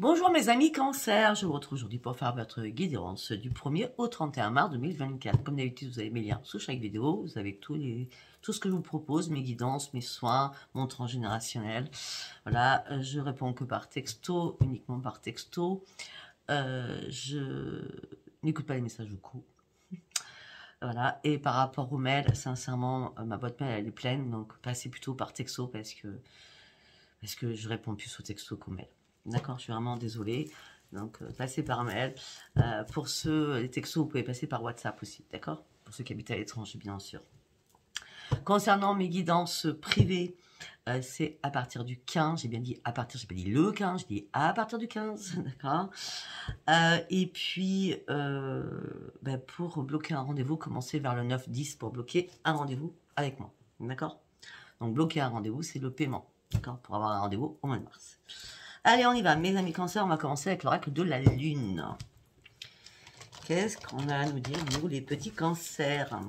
Bonjour mes amis Cancer, je vous retrouve aujourd'hui pour faire votre guidance du 1er au 31 mars 2024. Comme d'habitude, vous avez mes liens sous chaque vidéo, vous avez tout ce que je vous propose, mes guidances, mes soins, mon transgénérationnel. Voilà, je réponds que par texto, uniquement par texto. Je n'écoute pas les messages vocaux. Voilà, et par rapport aux mails, sincèrement, ma boîte mail elle est pleine, donc passez plutôt par texto parce que je réponds plus aux textos qu'aux mails. D'accord, je suis vraiment désolée. Donc, passez par mail. Pour ceux, les textos, vous pouvez passer par WhatsApp aussi, d'accord? Pour ceux qui habitent à l'étranger, bien sûr. Concernant mes guidances privées, c'est à partir du 15. J'ai bien dit à partir, j'ai pas dit le 15, j'ai dit à partir du 15, d'accord? Et puis, pour bloquer un rendez-vous, commencez vers le 9-10 pour bloquer un rendez-vous avec moi, d'accord? Donc, bloquer un rendez-vous, c'est le paiement, d'accord? Pour avoir un rendez-vous au mois de mars. Allez, on y va. Mes amis Cancer, on va commencer avec l'oracle de la Lune. Qu'est-ce qu'on a à nous dire, nous, les petits Cancers?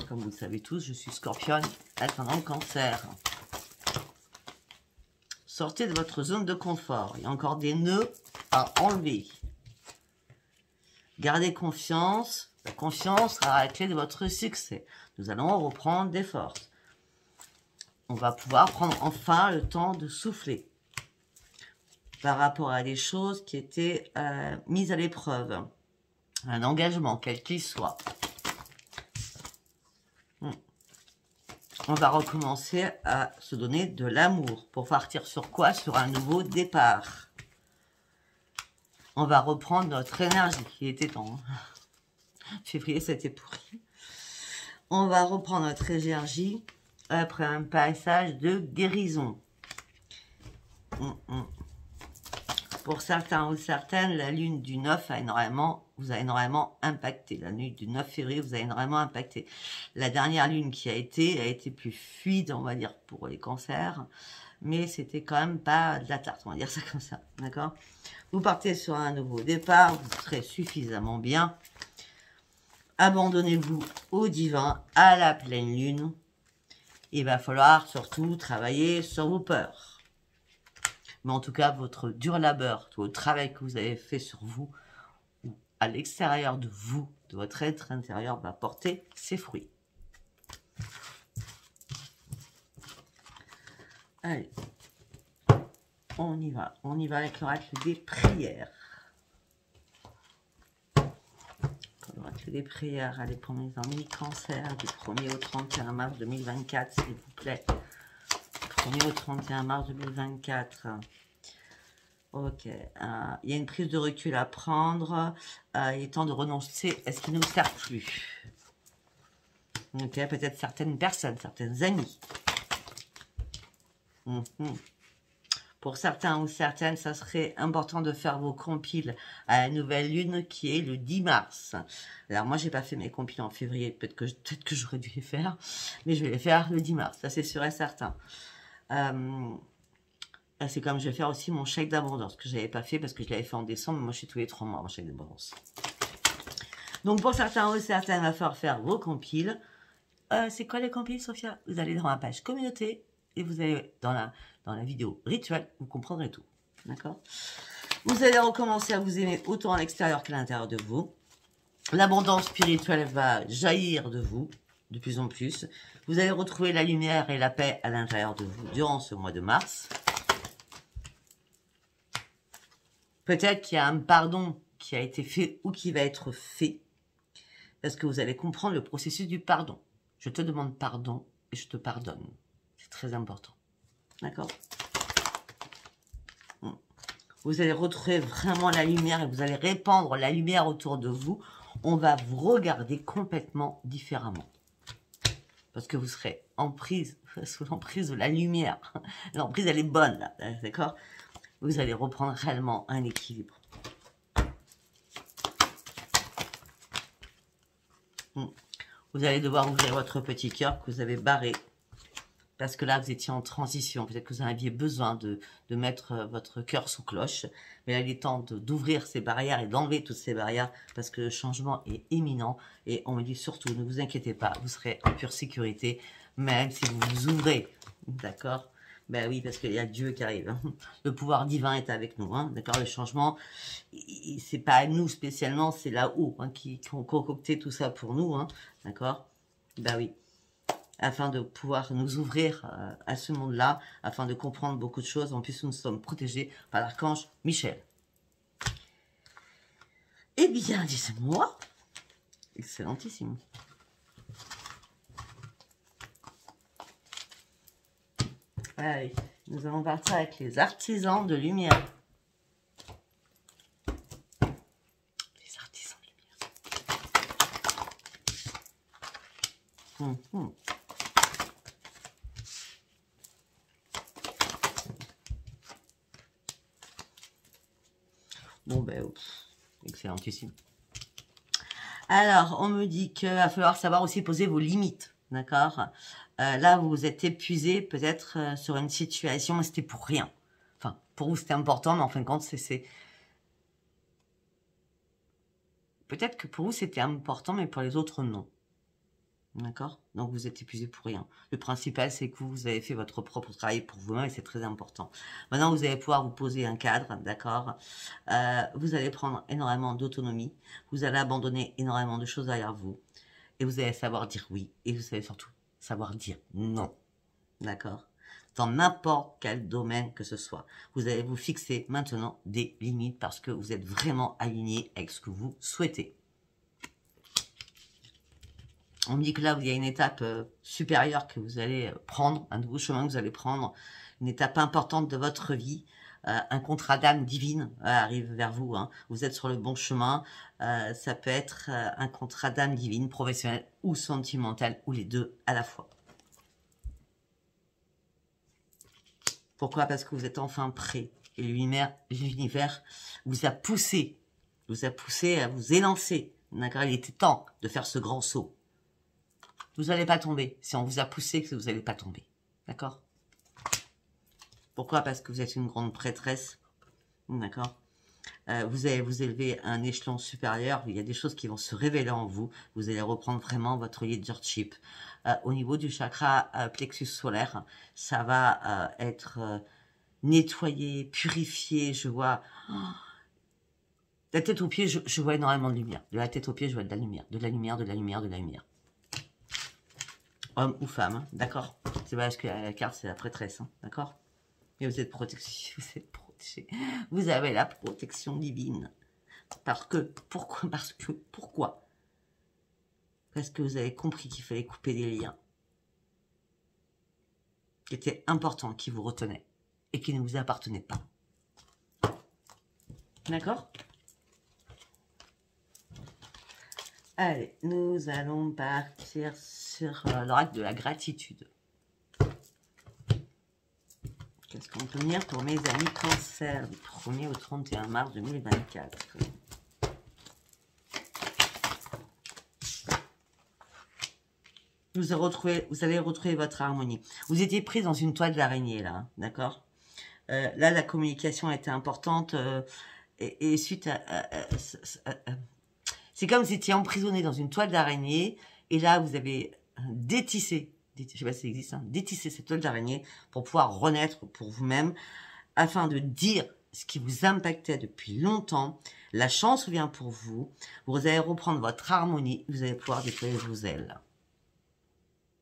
Comme vous le savez tous, je suis Scorpion, ascendant Cancer. Sortez de votre zone de confort. Il y a encore des nœuds à enlever. Gardez confiance. La confiance sera la clé de votre succès. Nous allons reprendre des forces. On va pouvoir prendre enfin le temps de souffler par rapport à des choses qui étaient mises à l'épreuve. Un engagement, quel qu'il soit. On va recommencer à se donner de l'amour. Pour partir sur quoi? Sur un nouveau départ. On va reprendre notre énergie. Il était temps. Février, c'était pourri. On va reprendre notre énergie après un passage de guérison. Pour certains ou certaines, la lune du 9 vous a énormément impacté. La lune du 9 février vous a énormément impacté. La dernière lune qui a été plus fluide, on va dire, pour les cancers. Mais c'était quand même pas de la tarte, on va dire ça comme ça. D'accord? Vous partez sur un nouveau départ, vous serez suffisamment bien. Abandonnez-vous au divin, à la pleine lune. Il va falloir surtout travailler sur vos peurs. Mais en tout cas, votre dur labeur, tout le travail que vous avez fait sur vous, ou à l'extérieur de vous, de votre être intérieur, va porter ses fruits. Allez, on y va. On y va avec l'oracle des prières. L'oracle des prières, allez pour mes amis Cancer, du 1er au 31 mars 2024, s'il vous plaît. 1er au 31 mars 2024. Ok. Il y a une prise de recul à prendre. Il est temps de renoncer à ce qui ne nous sert plus. Ok. Peut-être certaines personnes, certaines amies. Pour certains ou certaines, ça serait important de faire vos compiles à la nouvelle lune qui est le 10 mars. Alors moi, j'ai pas fait mes compiles en février. Peut-être que j'aurais dû les faire. Mais je vais les faire le 10 mars. Ça, c'est sûr et certain. C'est comme je vais faire aussi mon chèque d'abondance que je n'avais pas fait parce que je l'avais fait en décembre. Moi, je suis tous les 3 mois mon chèque d'abondance. Donc, pour certains ou certaines, il va falloir faire vos compiles. C'est quoi les compiles, Sophia? Vous allez dans la page communauté et vous allez dans la vidéo rituel. Vous comprendrez tout. D'accord? Vous allez recommencer à vous aimer autant à l'extérieur qu'à l'intérieur de vous. L'abondance spirituelle va jaillir de vous de plus en plus. Vous allez retrouver la lumière et la paix à l'intérieur de vous durant ce mois de mars. Peut-être qu'il y a un pardon qui a été fait ou qui va être fait. Parce que vous allez comprendre le processus du pardon. Je te demande pardon et je te pardonne. C'est très important. D'accord? Vous allez retrouver vraiment la lumière et vous allez répandre la lumière autour de vous. On va vous regarder complètement différemment. Parce que vous serez sous l'emprise de la lumière. L'emprise, elle est bonne, là. D'accord? Vous allez reprendre réellement un équilibre. Vous allez devoir ouvrir votre petit cœur que vous avez barré. Parce que là, vous étiez en transition. Peut-être que vous en aviez besoin de mettre votre cœur sous cloche. Mais là, il est temps d'ouvrir ces barrières et d'enlever toutes ces barrières. Parce que le changement est imminent. Et on me dit surtout, ne vous inquiétez pas, vous serez en pure sécurité. Même si vous vous ouvrez. D'accord? Ben oui, parce qu'il y a Dieu qui arrive. Hein. Le pouvoir divin est avec nous. Hein, d'accord. Le changement, c'est pas à nous spécialement, c'est là-haut hein, qui ont concocté tout ça pour nous. Hein, d'accord. Ben oui. Afin de pouvoir nous ouvrir à ce monde-là, afin de comprendre beaucoup de choses. En plus, nous sommes protégés par l'archange Michel. Eh bien, dites-moi. Excellentissime. Allez, nous allons partir avec les artisans de lumière. Les artisans de lumière. Bon, ben, excellentissime. Alors, on me dit qu'il va falloir savoir aussi poser vos limites, d'accord. Là, vous vous êtes épuisé peut-être sur une situation, mais c'était pour rien. Enfin, pour vous, c'était important, mais en fin de compte, c'est... Peut-être que pour vous, c'était important, mais pour les autres, non. D'accord. Donc, vous êtes épuisé pour rien. Le principal, c'est que vous avez fait votre propre travail pour vous-même et c'est très important. Maintenant, vous allez pouvoir vous poser un cadre, d'accord. Vous allez prendre énormément d'autonomie. Vous allez abandonner énormément de choses derrière vous. Et vous allez savoir dire oui. Et vous allez surtout savoir dire non. D'accord. Dans n'importe quel domaine que ce soit. Vous allez vous fixer maintenant des limites parce que vous êtes vraiment aligné avec ce que vous souhaitez. On me dit que là, il y a une étape supérieure que vous allez prendre, un nouveau chemin que vous allez prendre, une étape importante de votre vie. Un contrat d'âme divine arrive vers vous. Hein. Vous êtes sur le bon chemin. Ça peut être un contrat d'âme divine, professionnel ou sentimental, ou les deux à la fois. Pourquoi? Parce que vous êtes enfin prêt. Et l'univers vous a poussé à vous élancer. D'accord. Il était temps de faire ce grand saut. Vous n'allez pas tomber. Si on vous a poussé, que vous n'allez pas tomber. D'accord? Pourquoi? Parce que vous êtes une grande prêtresse. D'accord? Vous allez vous élever à un échelon supérieur. Il y a des choses qui vont se révéler en vous. Vous allez reprendre vraiment votre leadership. Au niveau du chakra plexus solaire, ça va être nettoyé, purifié. Je vois... la tête aux pieds, je vois énormément de lumière. De la tête aux pieds, je vois de la lumière. De la lumière, de la lumière, de la lumière. Homme ou femme, hein, d'accord. C'est parce que la carte, c'est la prêtresse, hein, d'accord. Mais vous êtes protégé, vous êtes protégé. Vous avez la protection divine. Pourquoi? Parce que vous avez compris qu'il fallait couper des liens qui étaient importants, qui vous retenaient et qui ne vous appartenaient pas. D'accord? Allez, nous allons partir sur l'oracle de la gratitude. Qu'est-ce qu'on peut dire pour mes amis cancer du 1er au 31 mars 2024? Vous allez retrouver votre harmonie. Vous étiez pris dans une toile d'araignée, là, hein, d'accord? Là, la communication a été importante et suite à c'est comme si vous étiez emprisonné dans une toile d'araignée et là, vous avez détissé, je ne sais pas si ça existe, hein, détissé cette toile d'araignée pour pouvoir renaître pour vous-même afin de dire ce qui vous impactait depuis longtemps. La chance vient pour vous. Vous allez reprendre votre harmonie. Vous allez pouvoir déployer vos ailes.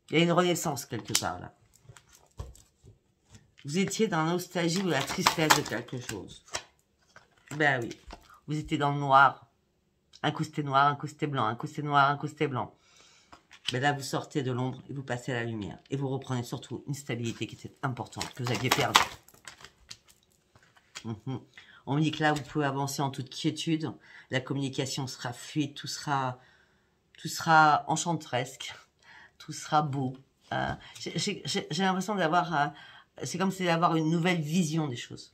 Il y a une renaissance quelque part là. Vous étiez dans la nostalgie ou la tristesse de quelque chose. Ben oui. Vous étiez dans le noir. Un coup c'était noir, un coup c'était blanc, un coup c'était noir, un coup c'était blanc. Mais là, vous sortez de l'ombre et vous passez à la lumière. Et vous reprenez surtout une stabilité qui était importante, que vous aviez perdue. On me dit que là, vous pouvez avancer en toute quiétude. La communication sera fluide, tout sera enchanteresque, tout sera beau. J'ai l'impression d'avoir... c'est comme si d'avoir une nouvelle vision des choses.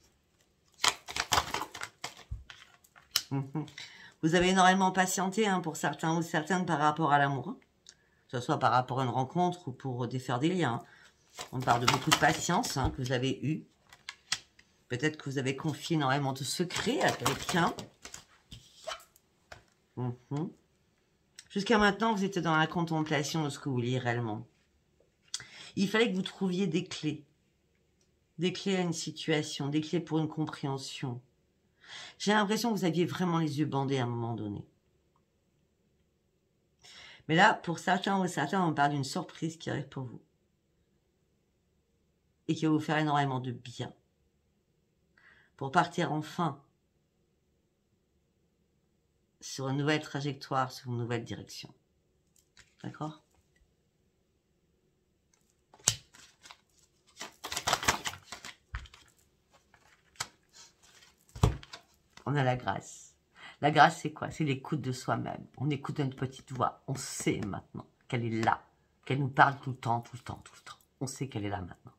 Vous avez énormément patienté hein, pour certains ou certaines par rapport à l'amour. Hein. Que ce soit par rapport à une rencontre ou pour défaire des liens. On parle de beaucoup de patience hein, que vous avez eu. Peut-être que vous avez confié énormément de secrets à quelqu'un. Jusqu'à maintenant, vous étiez dans la contemplation de ce que vous vouliez réellement. Il fallait que vous trouviez des clés. Des clés à une situation, des clés pour une compréhension. J'ai l'impression que vous aviez vraiment les yeux bandés à un moment donné. Mais là, pour certains ou certains, on parle d'une surprise qui arrive pour vous. Et qui va vous faire énormément de bien. Pour partir enfin sur une nouvelle trajectoire, sur une nouvelle direction. D'accord? On a la grâce. La grâce, c'est quoi? C'est l'écoute de soi-même. On écoute notre petite voix. On sait maintenant qu'elle est là. Qu'elle nous parle tout le temps, tout le temps, tout le temps. On sait qu'elle est là maintenant.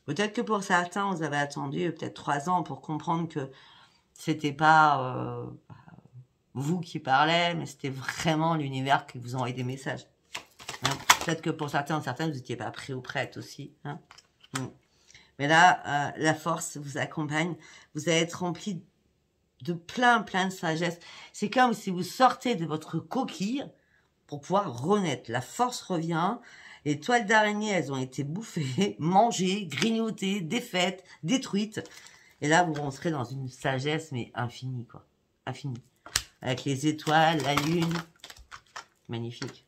Peut-être que pour certains, vous avez attendu peut-être 3 ans pour comprendre que c'était pas vous qui parlez, mais c'était vraiment l'univers qui vous envoyait des messages. Hein? Peut-être que pour certains ou certaines, vous n'étiez pas prêts ou prêtes aussi. Hein? Mais là, la force vous accompagne. Vous allez être rempli de plein de sagesse. C'est comme si vous sortez de votre coquille pour pouvoir renaître. La force revient. Les toiles d'araignée, elles ont été bouffées, mangées, grignotées, défaites, détruites. Et là, vous rentrez dans une sagesse, mais infinie, quoi. Infinie. Avec les étoiles, la lune. Magnifique.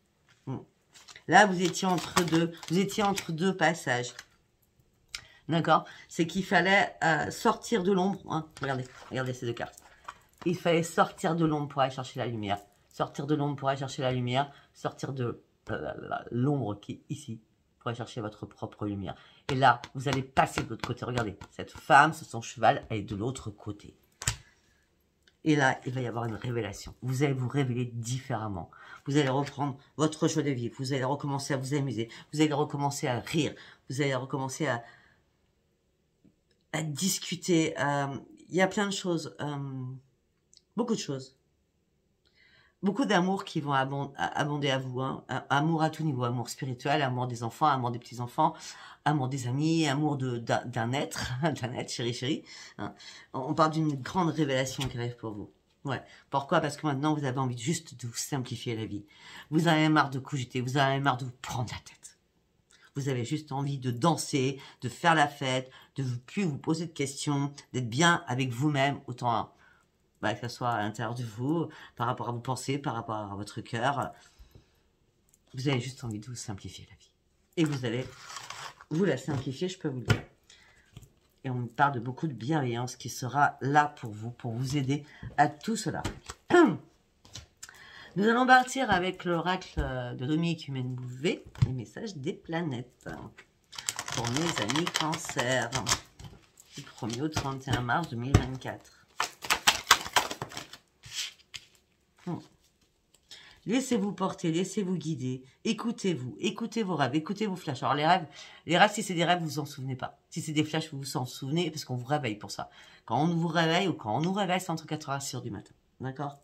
Là, vous étiez entre deux passages. D'accord? C'est qu'il fallait sortir de l'ombre. Hein. Regardez ces deux cartes. Il fallait sortir de l'ombre pour aller chercher la lumière. Sortir de l'ombre pour aller chercher la lumière. Sortir de l'ombre qui est ici pour aller chercher votre propre lumière. Et là, vous allez passer de l'autre côté. Regardez, cette femme, son cheval, elle est de l'autre côté. Et là, il va y avoir une révélation. Vous allez vous révéler différemment. Vous allez reprendre votre joie de vivre. Vous allez recommencer à vous amuser. Vous allez recommencer à rire. Vous allez recommencer à discuter. Il y a plein de choses. Beaucoup de choses. Beaucoup d'amour qui vont abonder à vous. Hein. Amour à tout niveau. Amour spirituel, amour des enfants, amour des petits-enfants, amour des amis, amour d'un être, chéri. Hein. On parle d'une grande révélation qui arrive pour vous. Ouais. Pourquoi? Parce que maintenant, vous avez envie juste de vous simplifier la vie. Vous en avez marre de cogiter, vous en avez marre de vous prendre la tête. Vous avez juste envie de danser, de faire la fête, de ne plus vous poser de questions, d'être bien avec vous-même, autant que ce soit à l'intérieur de vous, par rapport à vos pensées, par rapport à votre cœur. Vous avez juste envie de vous simplifier la vie. Et vous allez vous la simplifier, je peux vous le dire. Et on me parle de beaucoup de bienveillance qui sera là pour vous aider à tout cela. Nous allons partir avec l'oracle de Dominique Humaine Bouvet, les messages des planètes. Pour mes amis Cancer, du 1er au 31 mars 2024. Laissez-vous porter, laissez-vous guider, écoutez-vous, écoutez vos rêves, écoutez vos flashs. Alors les rêves, si c'est des rêves, vous vous en souvenez pas. Si c'est des flashs, vous vous en souvenez parce qu'on vous réveille pour ça. Quand on vous réveille ou quand on nous réveille, c'est entre 4h et 6h du matin. D'accord?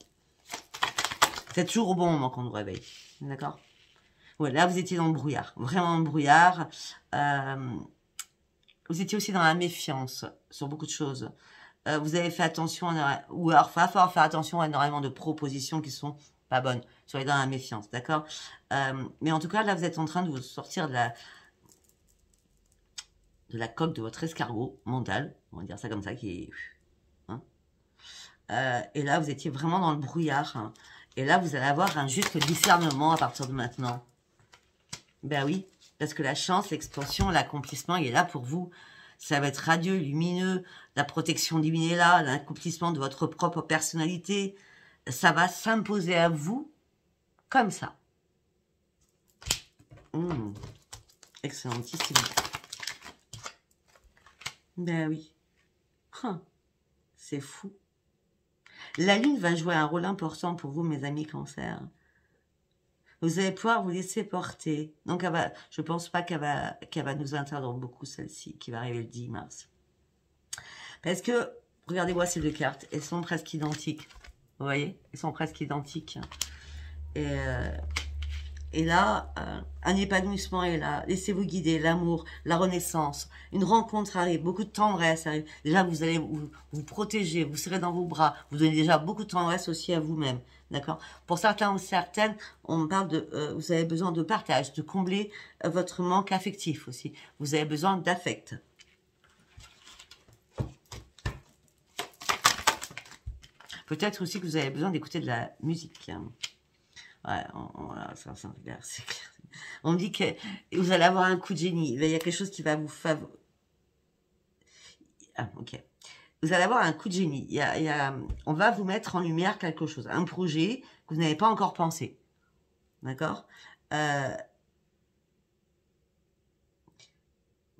C'est toujours au bon moment qu'on nous réveille. D'accord? Ouais, là, vous étiez dans le brouillard. Vraiment dans le brouillard. Vous étiez aussi dans la méfiance sur beaucoup de choses. Vous avez fait attention, ou alors il va falloir faire attention à énormément de propositions qui sont pas bonnes. Soyez dans la méfiance, d'accord? Mais en tout cas, là, vous êtes en train de vous sortir de la coque de votre escargot mental. On va dire ça comme ça, qui est... Hein, et là, vous étiez vraiment dans le brouillard. Hein, et là, vous allez avoir un juste discernement à partir de maintenant. Ben oui, parce que la chance, l'expansion, l'accomplissement, il est là pour vous. Ça va être radieux, lumineux, la protection divine est là, l'accomplissement de votre propre personnalité. Ça va s'imposer à vous comme ça. Excellentissime. Ben oui. C'est fou. La lune va jouer un rôle important pour vous, mes amis Cancer. Vous allez pouvoir vous laisser porter. Donc, je ne pense pas qu'elle va nous interrompre beaucoup, celle-ci, qui va arriver le 10 mars. Parce que, regardez-moi ces deux cartes, elles sont presque identiques. Vous voyez? Elles sont presque identiques. Et Et là, un épanouissement est là. Laissez-vous guider, l'amour, la renaissance. Une rencontre arrive, beaucoup de tendresse arrive. Déjà, vous allez vous protéger, vous serez dans vos bras. Vous donnez déjà beaucoup de tendresse aussi à vous-même. D'accord? Pour certains ou certaines, on parle de, vous avez besoin de partage, de combler votre manque affectif aussi. Vous avez besoin d'affect. Peut-être aussi que vous avez besoin d'écouter de la musique. Ouais, voilà, ça, c'est clair. On me dit que vous allez avoir un coup de génie. Il y a quelque chose qui va vous favoriser. Ah, ok. Vous allez avoir un coup de génie. On va vous mettre en lumière quelque chose. Un projet que vous n'avez pas encore pensé. D'accord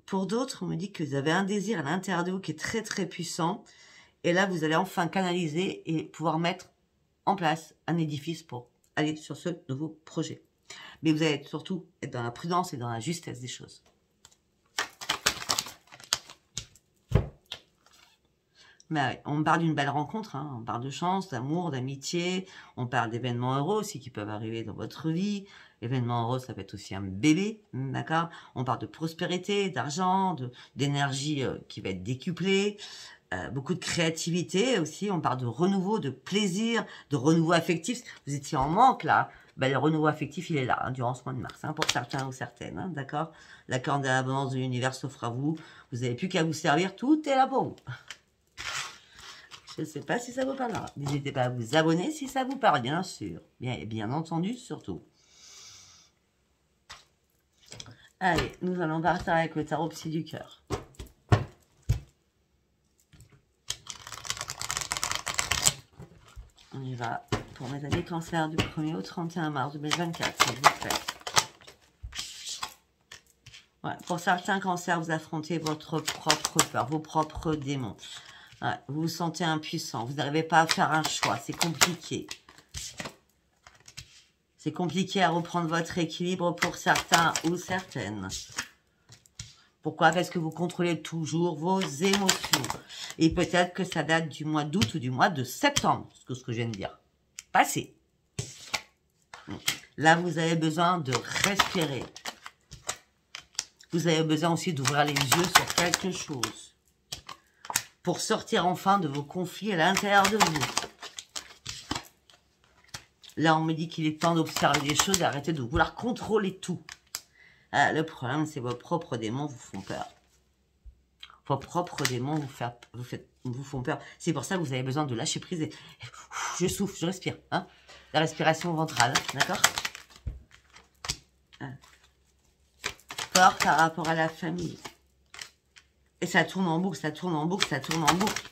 Pour d'autres, on me dit que vous avez un désir à l'intérieur de vous qui est très très puissant. Et là, vous allez enfin canaliser et pouvoir mettre en place un édifice pour aller sur ce nouveau projet. Mais vous allez surtout être dans la prudence et dans la justesse des choses. Mais on parle d'une belle rencontre, hein. On parle de chance, d'amour, d'amitié, on parle d'événements heureux aussi qui peuvent arriver dans votre vie. Événements heureux, ça peut être aussi un bébé, d'accord? On parle de prospérité, d'argent, d'énergie qui va être décuplée. Beaucoup de créativité aussi, on parle de renouveau, de plaisir, de renouveau affectif. Vous étiez en manque là, ben, le renouveau affectif il est là, hein, durant ce mois de mars, hein, pour certains ou certaines, hein, d'accord? La corne de l'abondance de l'univers s'offre à vous, vous n'avez plus qu'à vous servir, tout est là pour vous. Je ne sais pas si ça vous parlera. N'hésitez pas à vous abonner si ça vous parle, bien sûr. Bien entendu, surtout. Allez, nous allons partir avec le tarot psy du cœur. On y va pour mes amis cancer du 1er au 31 mars 2024, s'il vous plaît. Ouais, pour certains cancers, vous affrontez votre propre peur, vos propres démons. Ouais, vous vous sentez impuissant, vous n'arrivez pas à faire un choix, c'est compliqué. C'est compliqué à reprendre votre équilibre pour certains ou certaines. Pourquoi? Parce que vous contrôlez toujours vos émotions. Et peut-être que ça date du mois d'août ou du mois de septembre, ce que je viens de dire. Passé. Là, vous avez besoin de respirer. Vous avez besoin aussi d'ouvrir les yeux sur quelque chose. Pour sortir enfin de vos conflits à l'intérieur de vous. Là, on me dit qu'il est temps d'observer les choses et arrêter de vouloir contrôler tout. Ah, le problème, c'est vos propres démons vous font peur. Vos propres démons vous font peur. C'est pour ça que vous avez besoin de lâcher prise. Et je souffle, je respire. Hein, la respiration ventrale, d'accord? Peur par rapport à la famille. Et ça tourne en boucle, ça tourne en boucle, ça tourne en boucle.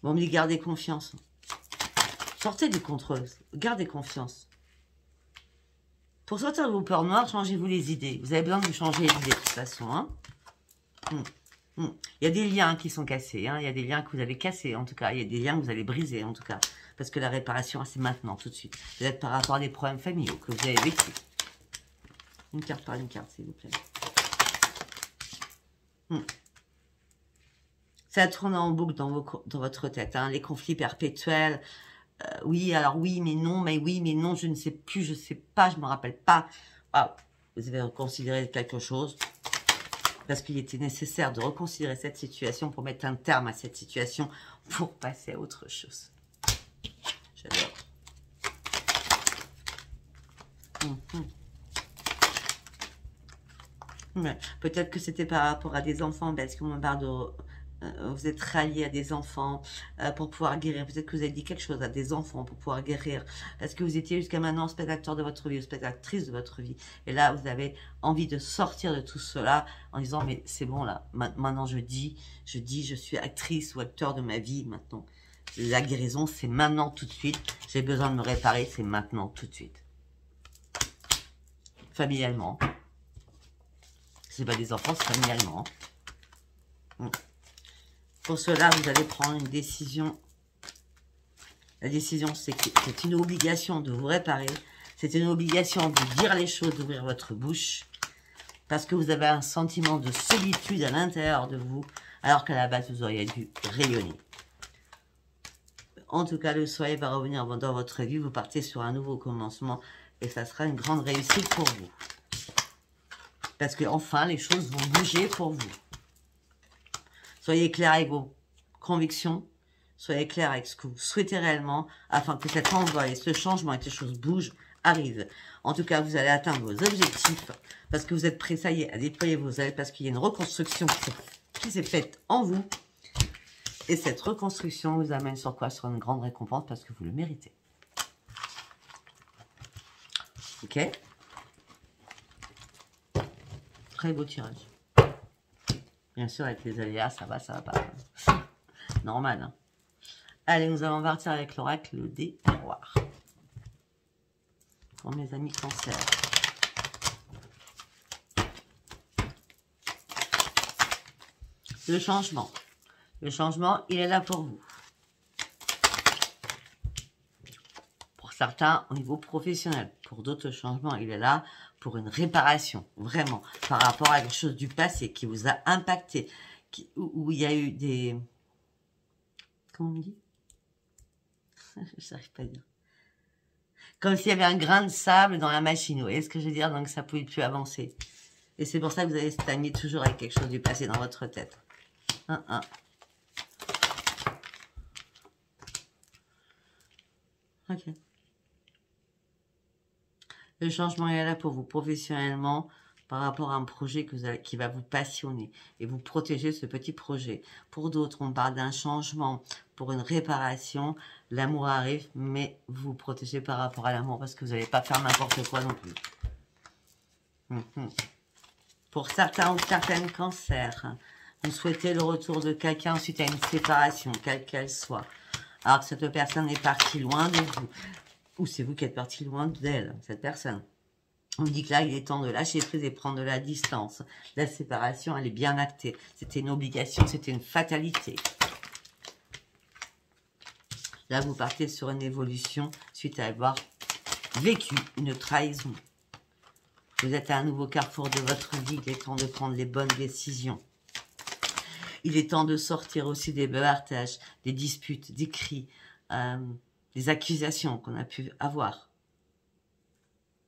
Bon, mais gardez confiance. Sortez du contrôle, gardez confiance. Pour sortir de vos peurs noires, changez-vous les idées. Vous avez besoin de vous changer les idées de toute façon. Hein. Il y a des liens qui sont cassés. Hein. Il y a des liens que vous avez cassés en tout cas. Il y a des liens que vous allez briser en tout cas. Parce que la réparation, c'est maintenant, tout de suite. Peut-être par rapport à des problèmes familiaux que vous avez vécu. Une carte par une carte, s'il vous plaît. Ça tourne en boucle dans votre tête. Hein. Les conflits perpétuels. Oui, alors oui, mais non, mais oui, mais non, je ne sais plus, je ne sais pas, je ne me rappelle pas. Wow. Vous avez reconsidéré quelque chose parce qu'il était nécessaire de reconsidérer cette situation pour mettre un terme à cette situation pour passer à autre chose. J'adore. Peut-être que c'était par rapport à des enfants, parce qu'on me parle de... vous êtes rallié à des enfants pour pouvoir guérir. Peut-être que vous avez dit quelque chose à des enfants pour pouvoir guérir. Parce que vous étiez jusqu'à maintenant spectateur de votre vie, spectatrice de votre vie. Et là, vous avez envie de sortir de tout cela en disant, mais c'est bon là, maintenant je dis, je suis actrice ou acteur de ma vie maintenant. La guérison, c'est maintenant tout de suite. J'ai besoin de me réparer, c'est maintenant tout de suite. Familialement. C'est pas des enfants, c'est familialement. Pour cela, vous allez prendre une décision. La décision, c'est une obligation de vous réparer. C'est une obligation de dire les choses, d'ouvrir votre bouche. Parce que vous avez un sentiment de solitude à l'intérieur de vous, alors qu'à la base, vous auriez dû rayonner. En tout cas, le soleil va revenir dans votre vie. Vous partez sur un nouveau commencement. Et ça sera une grande réussite pour vous. Parce que enfin, les choses vont bouger pour vous. Soyez clair avec vos convictions. Soyez clair avec ce que vous souhaitez réellement. Afin que cet envoi et ce changement et que les choses bougent, arrivent. En tout cas, vous allez atteindre vos objectifs. Parce que vous êtes prêts, ça y est, à déployer vos ailes. Parce qu'il y a une reconstruction qui s'est faite en vous. Et cette reconstruction vous amène sur quoi? Sur une grande récompense parce que vous le méritez. Ok? Très beau tirage. Bien sûr, avec les aléas, ça va pas. Normal. Hein. Allez, nous allons partir avec l'oracle des miroirs. Pour mes amis Cancer. Le changement. Le changement, il est là pour vous. Pour certains, au niveau professionnel. Pour d'autres changements, il est là pour une réparation. Vraiment. Par rapport à quelque chose du passé qui vous a impacté. Où il y a eu des... Comment on dit? Je n'arrive pas à dire. Comme s'il y avait un grain de sable dans la machine. Vous voyez ce que je veux dire? Donc ça ne pouvait plus avancer. Et c'est pour ça que vous allez stagner toujours avec quelque chose du passé dans votre tête. Ok. Le changement est là pour vous professionnellement par rapport à un projet qui va vous passionner et vous protéger ce petit projet. Pour d'autres, on parle d'un changement pour une réparation. L'amour arrive, mais vous vous protégez par rapport à l'amour parce que vous n'allez pas faire n'importe quoi non plus. Pour certains ou certaines cancers, vous souhaitez le retour de quelqu'un suite à une séparation, quelle qu'elle soit. Alors que cette personne est partie loin de vous. Ou c'est vous qui êtes parti loin d'elle, cette personne. On dit que là, il est temps de lâcher prise et prendre de la distance. La séparation, elle est bien actée. C'était une obligation, c'était une fatalité. Là, vous partez sur une évolution suite à avoir vécu une trahison. Vous êtes à un nouveau carrefour de votre vie. Il est temps de prendre les bonnes décisions. Il est temps de sortir aussi des bavardages, des disputes, des cris, des accusations qu'on a pu avoir.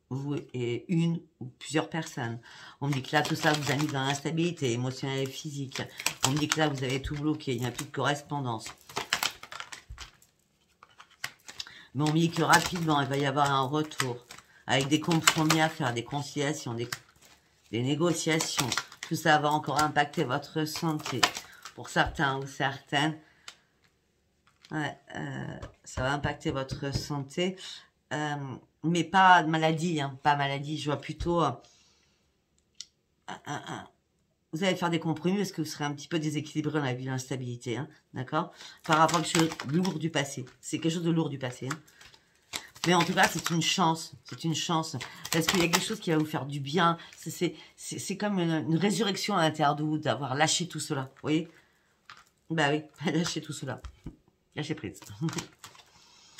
Vous et une ou plusieurs personnes. On me dit que là, tout ça vous a mis dans l'instabilité émotionnelle et physique. On me dit que là, vous avez tout bloqué, il n'y a plus de correspondance. Mais on me dit que rapidement, il va y avoir un retour avec des compromis à faire, des conciliations, des négociations. Tout ça va encore impacter votre santé. Pour certains ou certaines, ça va impacter votre santé. Mais pas de maladie, hein, pas maladie. Je vois plutôt... vous allez faire des compromis parce que vous serez un petit peu déséquilibré dans la vie de l'instabilité, hein, d'accord? Par rapport à quelque chose de lourd du passé. C'est quelque chose de lourd du passé. Hein. Mais en tout cas, c'est une chance. C'est une chance. Parce qu'il y a quelque chose qui va vous faire du bien. C'est comme une résurrection à l'intérieur de vous, d'avoir lâché tout cela. Vous voyez? Bah oui, lâchez tout cela. Lâchez prise.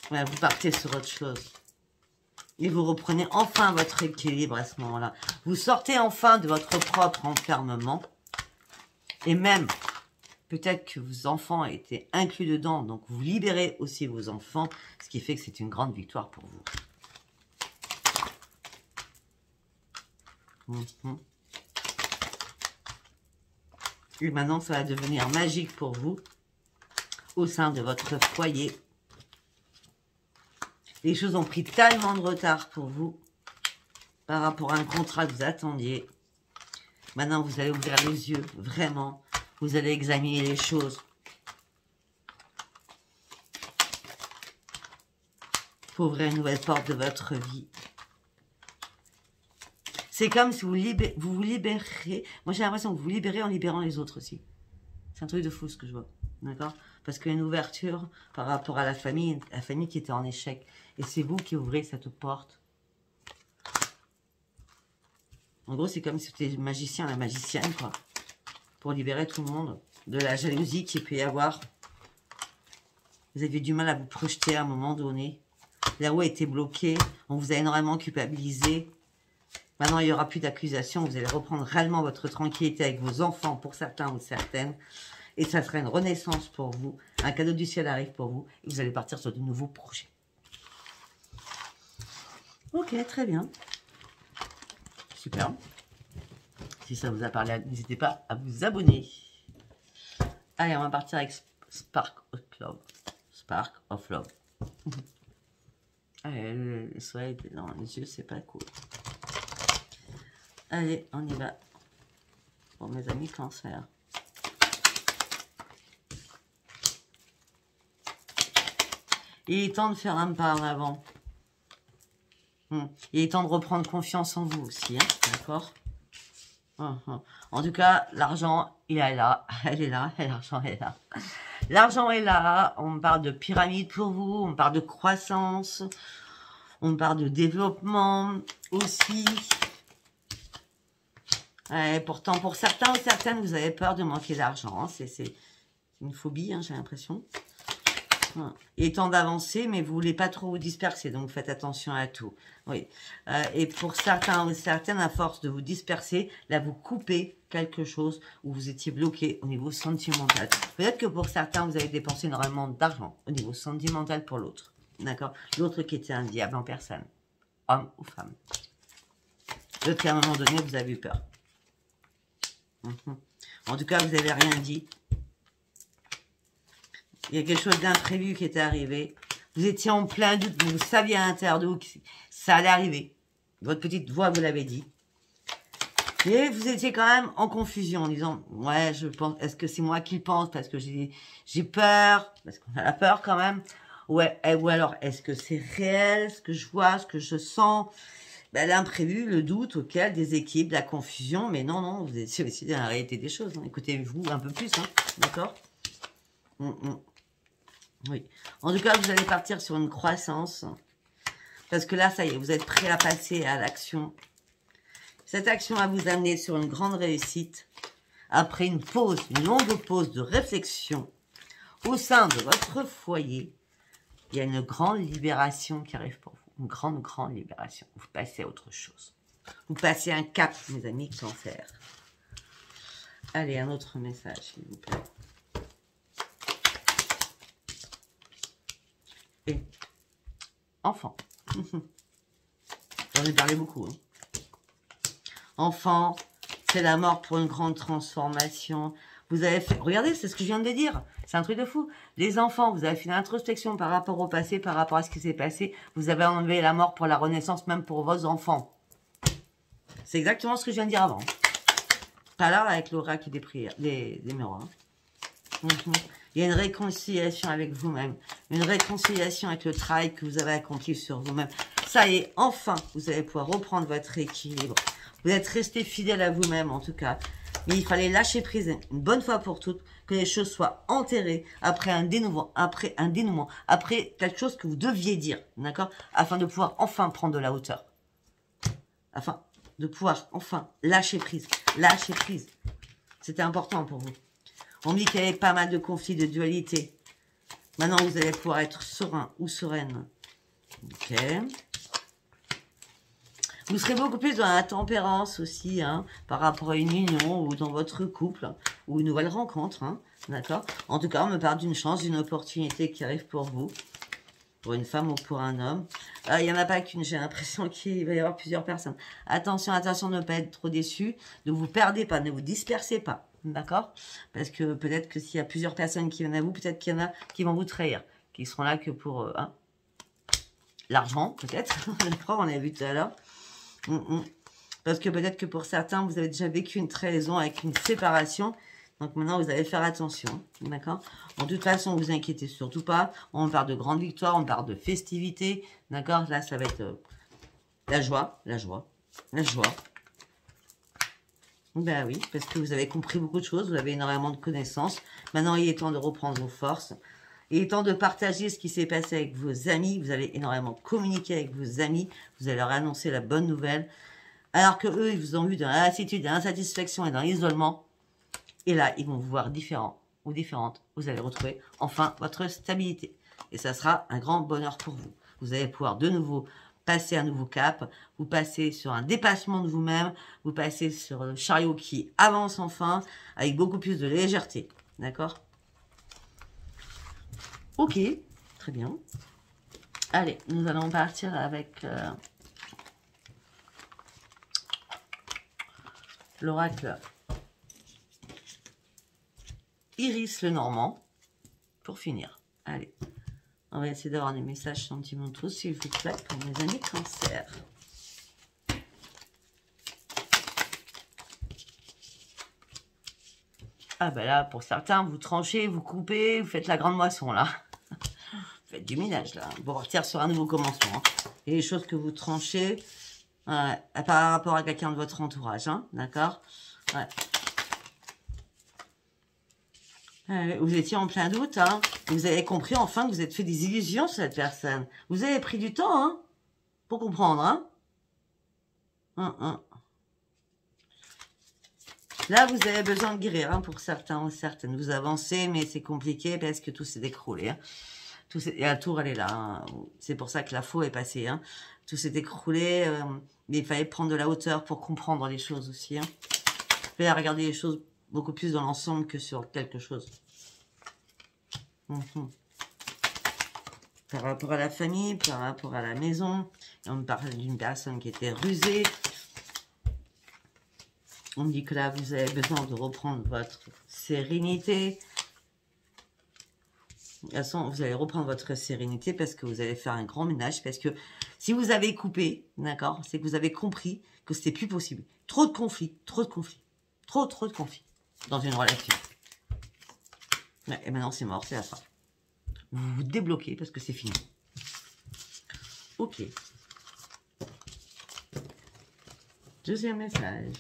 Voilà, vous partez sur autre chose. Et vous reprenez enfin votre équilibre à ce moment-là. Vous sortez enfin de votre propre enfermement. Et même, peut-être que vos enfants étaient inclus dedans. Donc, vous libérez aussi vos enfants. Ce qui fait que c'est une grande victoire pour vous. Et maintenant, ça va devenir magique pour vous. Au sein de votre foyer. Les choses ont pris tellement de retard pour vous par rapport à un contrat que vous attendiez. Maintenant, vous allez ouvrir les yeux, vraiment. Vous allez examiner les choses. Pour ouvrir une nouvelle porte de votre vie. C'est comme si vous vous libérez. Moi, j'ai l'impression que vous vous libérez en libérant les autres aussi. C'est un truc de fou ce que je vois. D'accord? Parce qu'il y a une ouverture par rapport à la famille qui était en échec. Et c'est vous qui ouvrez cette porte. En gros, c'est comme si c'était le magicien, la magicienne, quoi. Pour libérer tout le monde de la jalousie qu'il peut y avoir. Vous aviez du mal à vous projeter à un moment donné. La roue a été bloquée. On vous a énormément culpabilisé. Maintenant, il n'y aura plus d'accusations. Vous allez reprendre réellement votre tranquillité avec vos enfants, pour certains ou certaines. Et ça sera une renaissance pour vous. Un cadeau du ciel arrive pour vous. Et vous allez partir sur de nouveaux projets. Ok, très bien. Super. Si ça vous a parlé, n'hésitez pas à vous abonner. Allez, on va partir avec Spark of Love. Spark of Love. Allez, le soleil dans les yeux, c'est pas cool. Allez, on y va. Pour mes amis cancer. Il est temps de faire un pas en avant. Il est temps de reprendre confiance en vous aussi, hein, d'accord? En tout cas, l'argent, il est là. Elle est là, et l'argent est là. L'argent est là. On parle de pyramide pour vous. On parle de croissance. On parle de développement aussi. Ouais, pourtant, pour certains ou certaines, vous avez peur de manquer d'argent. Hein. C'est une phobie, hein, j'ai l'impression. Il est temps d'avancer, mais vous voulez pas trop vous disperser, donc faites attention à tout. Oui. Et pour certains ou certaines, à force de vous disperser, là, vous coupez quelque chose où vous étiez bloqué au niveau sentimental. Peut-être que pour certains, vous avez dépensé énormément d'argent au niveau sentimental pour l'autre. D'accord? L'autre qui était un diable en personne, homme ou femme. L'autre qui, à un moment donné, vous avez eu peur. En tout cas, vous n'avez rien dit. Il y a quelque chose d'imprévu qui était arrivé. Vous étiez en plein doute, mais vous saviez à l'intérieur de vous que ça allait arriver. Votre petite voix vous l'avait dit. Et vous étiez quand même en confusion en disant, ouais, je pense, est-ce que c'est moi qui le pense parce que j'ai peur, parce qu'on a la peur quand même. Ouais, ou alors, est-ce que c'est réel, ce que je vois, ce que je sens? Ben, l'imprévu, le doute auquel des équipes, la confusion, mais non, vous étiez aussi dans la réalité des choses. Hein. Écoutez-vous un peu plus, hein, d'accord? Oui. En tout cas, vous allez partir sur une croissance. Parce que là, ça y est, vous êtes prêt à passer à l'action. Cette action va vous amener sur une grande réussite. Après une pause, une longue pause de réflexion au sein de votre foyer, il y a une grande libération qui arrive pour vous. Une grande libération. Vous passez à autre chose. Vous passez un cap, mes amis cancer. Allez, un autre message, s'il vous plaît. Et enfant. J'en ai parlé beaucoup. Hein. Enfant, c'est la mort pour une grande transformation. Vous avez fait... Regardez, c'est ce que je viens de dire. C'est un truc de fou. Les enfants, vous avez fait une introspection par rapport au passé, par rapport à ce qui s'est passé. Vous avez enlevé la mort pour la renaissance, même pour vos enfants. C'est exactement ce que je viens de dire avant. Pas là, avec l'oracle des prières, des miroirs. Il y a une réconciliation avec vous-même. Une réconciliation avec le travail que vous avez accompli sur vous-même. Ça y est, enfin, vous allez pouvoir reprendre votre équilibre. Vous êtes resté fidèle à vous-même, en tout cas. Mais il fallait lâcher prise une bonne fois pour toutes, que les choses soient enterrées après un dénouement, après quelque chose que vous deviez dire, d'accord? Afin de pouvoir enfin prendre de la hauteur. Afin de pouvoir enfin lâcher prise. Lâcher prise. C'était important pour vous. On me dit qu'il y avait pas mal de conflits, de dualité. Maintenant, vous allez pouvoir être serein ou sereine. Ok. Vous serez beaucoup plus dans la tempérance aussi, hein, par rapport à une union ou dans votre couple, ou une nouvelle rencontre, hein, d'accord? En tout cas, on me parle d'une chance, d'une opportunité qui arrive pour vous, pour une femme ou pour un homme. Il n'y en a pas qu'une, j'ai l'impression qu'il va y avoir plusieurs personnes. Attention, attention, ne pas être trop déçu, ne vous perdez pas, ne vous dispersez pas, d'accord? Parce que peut-être que s'il y a plusieurs personnes qui viennent à vous, peut-être qu'il y en a qui vont vous trahir, qui seront là que pour l'argent, peut-être, on l'a vu tout à l'heure. Parce que peut-être que pour certains, vous avez déjà vécu une trahison avec une séparation. Donc maintenant, vous allez faire attention. D'accord? En toute façon, vous inquiétez surtout pas. On parle de grandes victoires, on parle de festivités. D'accord? Là, ça va être la joie. La joie. La joie. Ben oui, parce que vous avez compris beaucoup de choses. Vous avez énormément de connaissances. Maintenant, il est temps de reprendre vos forces. Il est temps de partager ce qui s'est passé avec vos amis. Vous allez énormément communiquer avec vos amis. Vous allez leur annoncer la bonne nouvelle. Alors que eux, ils vous ont vu dans la lassitude, dans l'insatisfaction et dans l'isolement. Et là, ils vont vous voir différents ou différentes. Vous allez retrouver enfin votre stabilité. Et ça sera un grand bonheur pour vous. Vous allez pouvoir de nouveau passer un nouveau cap. Vous passez sur un dépassement de vous-même. Vous passez sur le chariot qui avance enfin avec beaucoup plus de légèreté. D'accord ? Ok, très bien. Allez, nous allons partir avec l'oracle Iris Lenormand, pour finir. Allez, on va essayer d'avoir des messages sentimentaux, s'il vous plaît, pour mes amis Cancer. Ah ben là, pour certains, vous tranchez, vous coupez, vous faites la grande moisson, là. Vous faites du ménage, là, pour partir sur un nouveau commencement. Hein. Et les choses que vous tranchez, par rapport à quelqu'un de votre entourage, hein, d'accord? Ouais. Vous étiez en plein doute, hein. Vous avez compris enfin que vous êtes fait des illusions sur cette personne. Vous avez pris du temps, hein, pour comprendre, hein. Là, vous avez besoin de guérir, hein, pour certains ou certaines. Vous avancez, mais c'est compliqué parce que tout s'est écroulé. Hein. Et la tour, elle est là. Hein. C'est pour ça que la faux est passée. Hein. Tout s'est écroulé, mais il fallait prendre de la hauteur pour comprendre les choses aussi. Hein. Il fallait regarder les choses beaucoup plus dans l'ensemble que sur quelque chose. Par rapport à la famille, par rapport à la maison, on me parle d'une personne qui était rusée. On me dit que là, vous avez besoin de reprendre votre sérénité. De toute façon, vous allez reprendre votre sérénité parce que vous allez faire un grand ménage. Parce que si vous avez coupé, d'accord, c'est que vous avez compris que c'était plus possible. Trop de conflits, trop de conflits. Trop de conflits dans une relation. Ouais, et maintenant, c'est mort, c'est la fin. Vous vous débloquez parce que c'est fini. Ok. Deuxième message.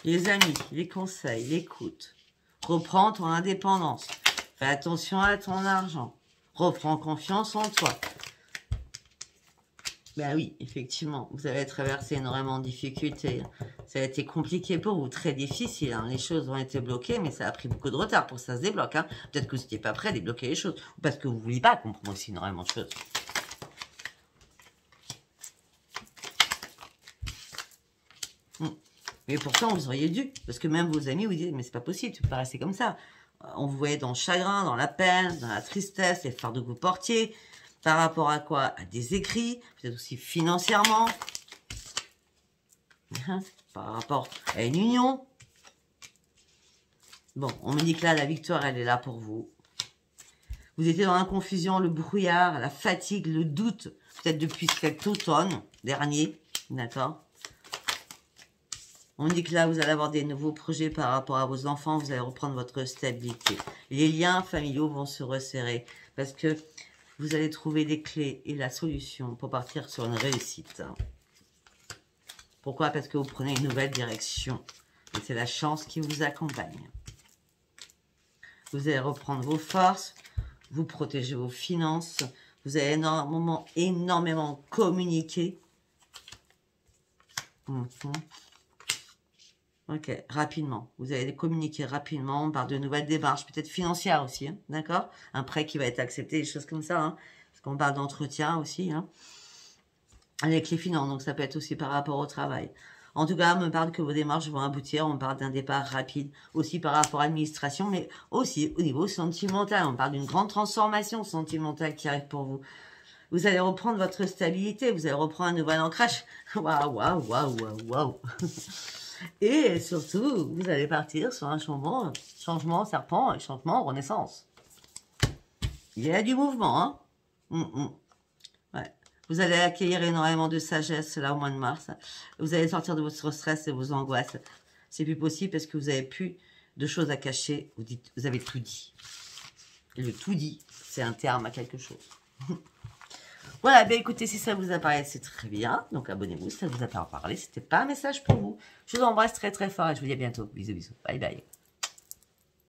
Les amis, les conseils, l'écoute. Reprends ton indépendance. Fais attention à ton argent. Reprends confiance en toi. Ben oui, effectivement, vous avez traversé énormément de difficultés. Ça a été compliqué pour vous, très difficile. Hein. Les choses ont été bloquées, mais ça a pris beaucoup de retard pour que ça se débloque. Hein. Peut-être que vous n'étiez pas prêt à débloquer les choses. Ou parce que vous ne vouliez pas comprendre aussi énormément de choses. Mais pourtant, vous auriez dû. Parce que même vos amis vous disent, mais c'est pas possible, tu peux pas rester comme ça. On vous voyait dans le chagrin, dans la peine, dans la tristesse, les fardeaux que vous portiez. Par rapport à quoi? À des écrits, peut-être aussi financièrement. Par rapport à une union. Bon, on me dit que là, la victoire, elle est là pour vous. Vous étiez dans la confusion, le brouillard, la fatigue, le doute. Peut-être depuis cet automne dernier. D'accord? On dit que là, vous allez avoir des nouveaux projets par rapport à vos enfants. Vous allez reprendre votre stabilité. Les liens familiaux vont se resserrer. Parce que vous allez trouver les clés et la solution pour partir sur une réussite. Pourquoi? Parce que vous prenez une nouvelle direction. Et c'est la chance qui vous accompagne. Vous allez reprendre vos forces. Vous protéger vos finances. Vous allez énormément communiquer. Ok, rapidement. Vous allez communiquer rapidement. On parle de nouvelles démarches, peut-être financières aussi, hein, d'accord? Un prêt qui va être accepté, des choses comme ça. Hein, parce qu'on parle d'entretien aussi, hein, avec les finances. Donc ça peut être aussi par rapport au travail. En tout cas, on me parle que vos démarches vont aboutir. On parle d'un départ rapide aussi par rapport à l'administration, mais aussi au niveau sentimental. On parle d'une grande transformation sentimentale qui arrive pour vous. Vous allez reprendre votre stabilité. Vous allez reprendre un nouvel ancrage. Waouh, waouh, waouh, waouh, waouh. Et surtout, vous allez partir sur un changement serpent, changement renaissance. Il y a du mouvement, hein. Ouais. Vous allez accueillir énormément de sagesse là au mois de mars. Vous allez sortir de votre stress et vos angoisses. C'est plus possible parce que vous avez plus de choses à cacher. Vous avez tout dit. Et le tout dit, c'est un terme à quelque chose. Voilà, bien écoutez, si ça vous a parlé, c'est très bien. Donc abonnez-vous si ça vous a pas parlé. C'était pas un message pour vous. Je vous embrasse très très fort et je vous dis à bientôt. Bisous, bisous. Bye bye.